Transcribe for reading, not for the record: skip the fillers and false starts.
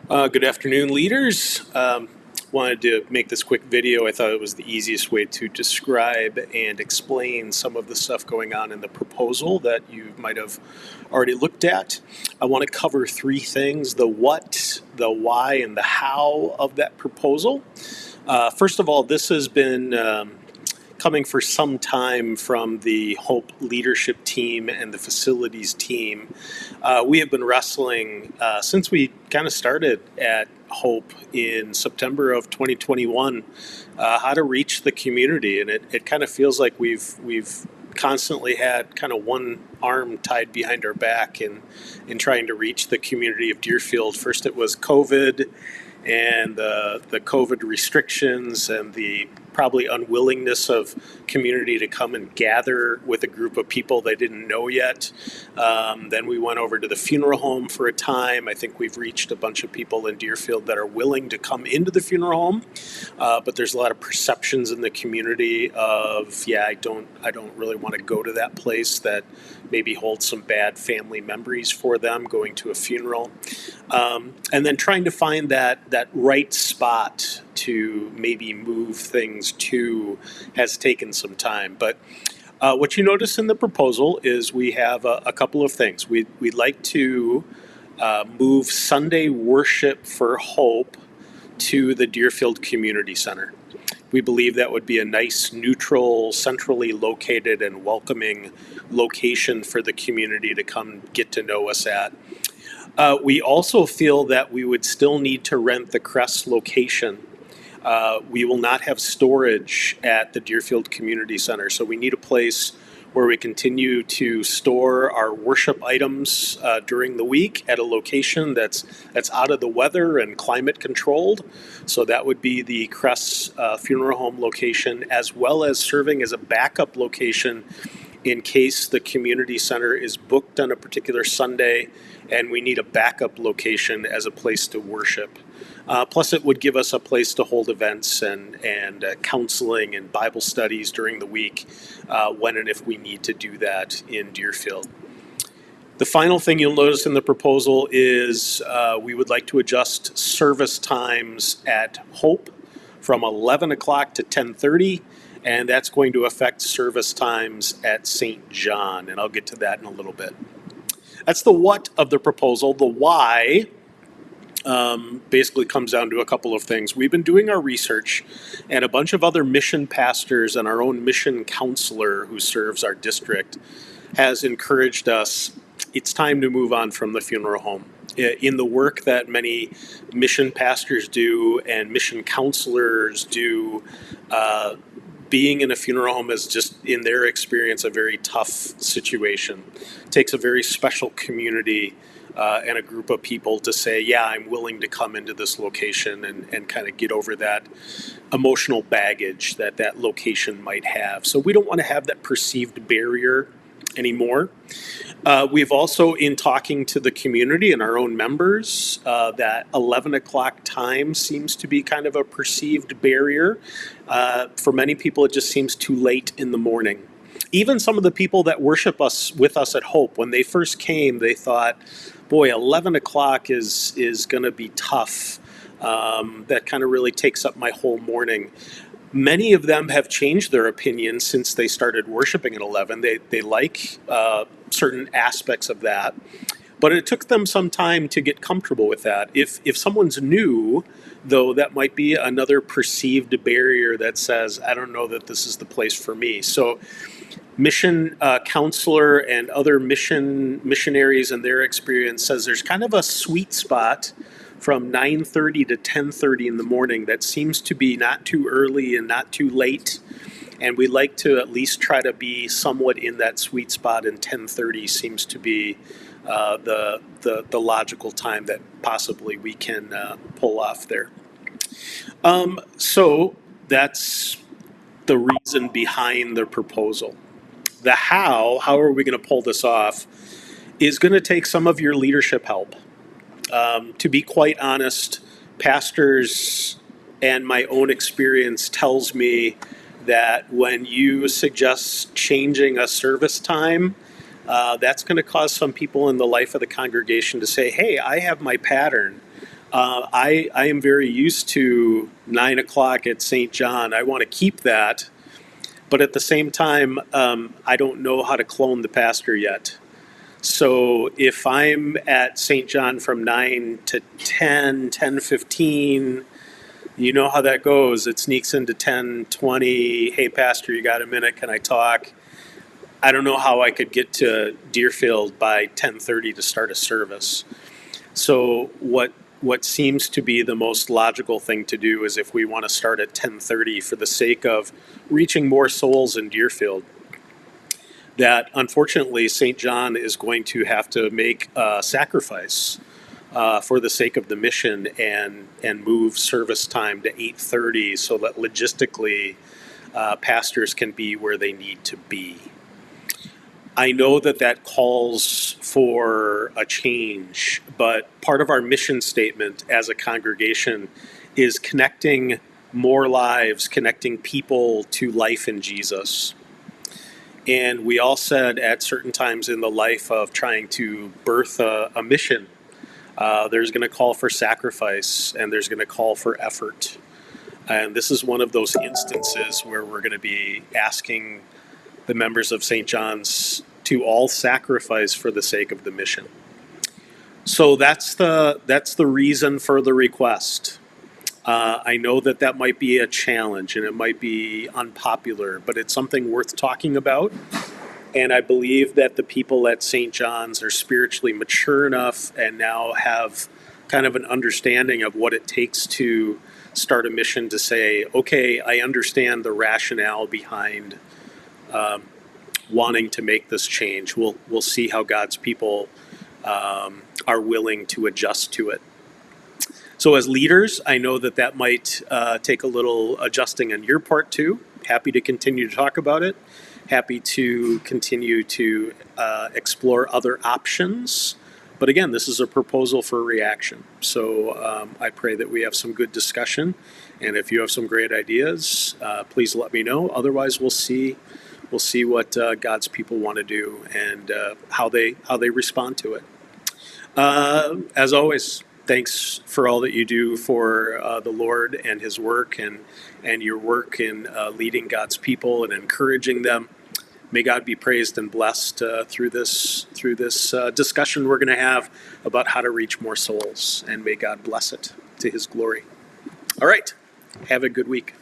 Good afternoon, leaders. Wanted to make this quick video. I thought it was the easiest way to describe and explain some of the stuff going on in the proposal that you might have already looked at. I want to cover three things: the what, the why, and the how of that proposal. First of all, this has been coming for some time from the Hope leadership team and the facilities team. We have been wrestling since we kind of started at Hope in September of 2021, how to reach the community. And it kind of feels like we've constantly had kind of one arm tied behind our back in trying to reach the community of Deerfield. First it was COVID and the COVID restrictions and the probably unwillingness of community to come and gather with a group of people they didn't know yet. Then we went over to the funeral home for a time. I think we've reached a bunch of people in Deerfield that are willing to come into the funeral home, but there's a lot of perceptions in the community of, I don't really want to go to that place that maybe holds some bad family memories for them going to a funeral. And then trying to find that right spot to maybe move things to has taken some time. But what you notice in the proposal is we have a couple of things. We'd like to move Sunday worship for Hope to the Deerfield Community Center. We believe that would be a nice, neutral, centrally located and welcoming location for the community to come get to know us at. We also feel that we would still need to rent the Crest location. We will not have storage at the Deerfield Community Center, so we need a place where we continue to store our worship items during the week at a location that's out of the weather and climate controlled. So that would be the Crest Funeral Home location, as well as serving as a backup location in case the community center is booked on a particular Sunday and we need a backup location as a place to worship. Plus, it would give us a place to hold events and counseling and Bible studies during the week when and if we need to do that in Deerfield. The final thing you'll notice in the proposal is we would like to adjust service times at Hope from 11 o'clock to 10:30, and that's going to affect service times at St. John, and I'll get to that in a little bit. That's the what of the proposal. The why basically comes down to a couple of things. We've been doing our research, and a bunch of other mission pastors and our own mission counselor who serves our district has encouraged us, it's time to move on from the funeral home. In the work that many mission pastors do and mission counselors do, being in a funeral home is just, in their experience, a very tough situation. It takes a very special community and a group of people to say, I'm willing to come into this location and kind of get over that emotional baggage that location might have. So we don't want to have that perceived barrier anymore. We've also, in talking to the community and our own members, that 11 o'clock time seems to be kind of a perceived barrier. For many people, it just seems too late in the morning. Even some of the people that worship with us at Hope, when they first came, they thought, boy, 11 o'clock is going to be tough. That kind of really takes up my whole morning. Many of them have changed their opinion since they started worshiping at 11. They like certain aspects of that, but it took them some time to get comfortable with that. If someone's new, though, that might be another perceived barrier that says, I don't know that this is the place for me. So mission counselor and other missionaries and their experience says there's kind of a sweet spot from 9:30 to 10:30 in the morning that seems to be not too early and not too late. And we like to at least try to be somewhat in that sweet spot, and 10:30 seems to be the logical time that possibly we can pull off there. So that's the reason behind the proposal. The how are we going to pull this off, is going to take some of your leadership help. To be quite honest, pastors and my own experience tells me that when you suggest changing a service time, that's going to cause some people in the life of the congregation to say, hey, I have my pattern. I am very used to 9 o'clock at St. John. I want to keep that, but at the same time, I don't know how to clone the pastor yet. So if I'm at St. John from 9 to 10, 10:15, you know how that goes. It sneaks into 10:20. Hey, pastor, you got a minute? Can I talk? I don't know how I could get to Deerfield by 10:30 to start a service. So what seems to be the most logical thing to do is if we want to start at 10:30 for the sake of reaching more souls in Deerfield, that unfortunately St. John is going to have to make a sacrifice for the sake of the mission and move service time to 8:30 so that logistically pastors can be where they need to be. I know that that calls for a change, but part of our mission statement as a congregation is connecting more lives, connecting people to life in Jesus. And we all said at certain times in the life of trying to birth a mission, there's going to call for sacrifice and there's going to call for effort. And this is one of those instances where we're going to be asking the members of St. John's to all sacrifice for the sake of the mission. So that's the reason for the request. I know that might be a challenge and it might be unpopular, but it's something worth talking about. And I believe that the people at St. John's are spiritually mature enough and now have kind of an understanding of what it takes to start a mission to say, okay, I understand the rationale behind wanting to make this change. We'll see how God's people are willing to adjust to it. So as leaders, I know that might take a little adjusting on your part too. Happy to continue to talk about it. Happy to continue to explore other options. But again, this is a proposal for reaction. So I pray that we have some good discussion. And if you have some great ideas, please let me know. Otherwise, we'll see what God's people want to do and how they respond to it. As always, thanks for all that you do for the Lord and His work and your work in leading God's people and encouraging them. May God be praised and blessed through this discussion we're going to have about how to reach more souls, and may God bless it to His glory. All right, have a good week.